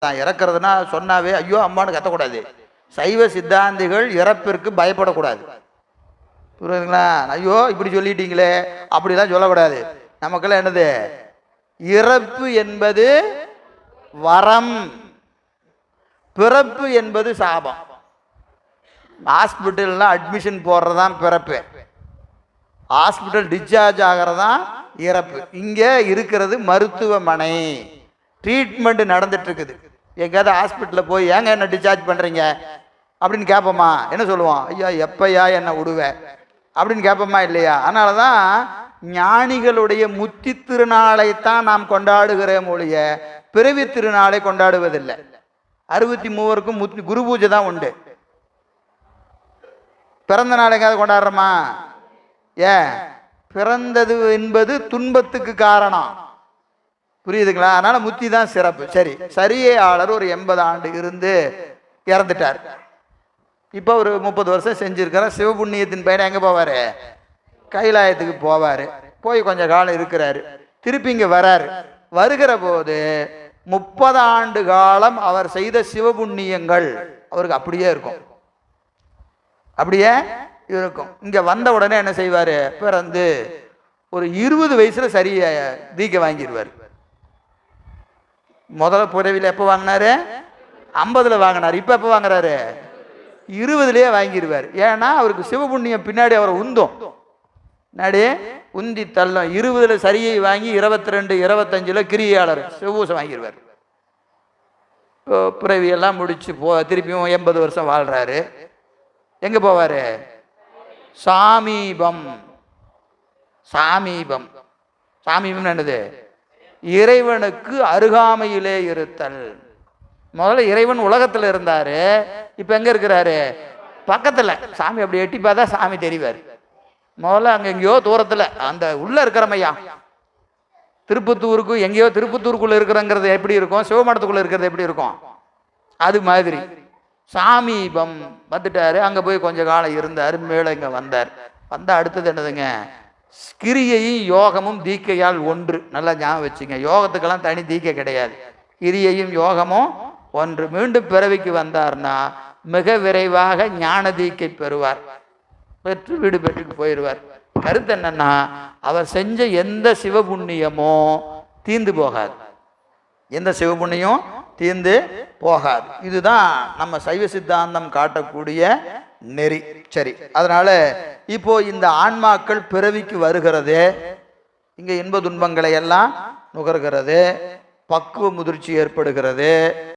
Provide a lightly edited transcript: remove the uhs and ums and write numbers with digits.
தான். இறக்கிறதுனா சொன்னாவே ஐயோ அம்மானு கத்தக்கூடாது. சைவ சித்தாந்திகள் இறப்பிற்கு பயப்படக்கூடாது. புரியுதுங்களா? ஐயோ இப்படி சொல்லிட்டீங்களே அப்படிலாம் சொல்லக்கூடாது. நமக்கெல்லாம் என்னது, இறப்பு என்பது வரம், பிறப்பு என்பது சாபம். ஹாஸ்பிட்டல்லாம் அட்மிஷன் போடுறதான் பிறப்பு, ஹாஸ்பிட்டல் டிஸ்சார்ஜ் ஆகிறதான் இறப்பு. இங்கே இருக்கிறது மருத்துவமனை, ட்ரீட்மெண்ட் நடந்துட்டு இருக்குது. எங்கேயாவது ஹாஸ்பிட்டலில் போய் ஏங்க என்ன டிஸ்சார்ஜ் பண்ணுறீங்க அப்படின்னு கேட்போமா? என்ன சொல்லுவோம்? ஐயா எப்பயா என்ன விடுவேன் அப்படின்னு கேட்போமா இல்லையா? அதனால தான் ஞானிகளுடைய முத்தி திருநாளைத்தான் நாம் கொண்டாடுகிறோம் ஒழிய பிறவி திருநாளை கொண்டாடுவதில்லை. 63 முத்தி குரு பூஜை தான் உண்டு. பிறந்த நாள் எங்காவது கொண்டாடுறோமா? ஏன்? பிறந்தது என்பது துன்பத்துக்கு காரணம். புரியுதுங்களா? அதனால முத்தி தான் சிறப்பு. சரி, சரியே ஆளர் ஒரு 80 ஆண்டு இருந்து இறந்துட்டார். இப்போ ஒரு 30 வருஷம் செஞ்சிருக்கிற சிவபுண்ணியத்தின் பையனை எங்கே போவார்? கைலாயத்துக்கு போவார். போய் கொஞ்ச காலம் இருக்கிறாரு, திருப்பி இங்கே வராரு. வருகிற போது 30 ஆண்டு காலம் அவர் செய்த சிவபுண்ணியங்கள் அவருக்கு அப்படியே இருக்கும், அப்படியே இருக்கும். இங்கே வந்த உடனே என்ன செய்வார்? பிறந்து ஒரு 20 வயசுல சரிய தீக்கை வாங்கிடுவார். முதல்ல புறவியில் எப்போ வாங்கினாரு? 50ல் வாங்கினார். இப்போ எப்போ வாங்குறாரு? 20லேயே வாங்கிடுவார். ஏன்னா அவருக்கு சிவபுண்ணியம் பின்னாடி அவரை உந்தும், பின்னாடி உந்தி தள்ளும். 20ல் சரியை வாங்கி 22, 25ல் கிரியாளர் சிவபூசம் வாங்கிடுவார். பிறவியெல்லாம் முடிச்சு திருப்பியும் 80 வருஷம் வாழ்றாரு. எங்கே போவார்? சாமீபம். சாமீபம், சாமீபம் என்னது? இறைவனுக்கு அருகாமையிலே இருத்தல். முதல்ல இறைவன் உலகத்தில் இருந்தாரு, இப்போ எங்கே இருக்கிறாரு? பக்கத்தில். சாமி அப்படி எட்டி பார்த்தா சாமி தெரிவார். முதல்ல அங்கே எங்கேயோ தூரத்தில் அந்த உள்ளே இருக்கிறமையா திருப்பத்தூருக்கு, எங்கேயோ திருப்பத்தூருக்குள்ளே இருக்கிறங்கிறது எப்படி இருக்கும், சிவமடத்துக்குள்ளே இருக்கிறது எப்படி இருக்கும், அது மாதிரி சாமீபம் வந்துட்டாரு. அங்கே போய் கொஞ்ச காலம் இருந்தார். மேலே இங்கே வந்தார். வந்தால் அடுத்தது என்னதுங்க? கிரியையும் யோகமும் தீக்கையால் ஒன்று. நல்லா ஞாபகம் வச்சுங்க, யோகத்துக்கெல்லாம் தனி தீக்கை கிடையாது. கிரியையும் யோகமும் ஒன்று. மீண்டும் பிறவிக்கு வந்தார்னா மிக விரைவாக ஞான தீக்கை பெறுவார், பெற்று வீடு பெற்றுக்கு போயிடுவார். கருத்து என்னன்னா, அவர் செஞ்ச எந்த சிவபுண்ணியமோ தீந்து போகாது, எந்த சிவபுண்ணியம் தீர்ந்து போகாது. இதுதான் நம்ம சைவ சித்தாந்தம் காட்டக்கூடிய நெறி. சரி, அதனால இப்போ இந்த ஆன்மாக்கள் பிறவிக்கு வருகிறது, இங்க இன்ப துன்பங்களை எல்லாம் நுகர்கிறது, பக்குவ முதிர்ச்சி ஏற்படுகிறது.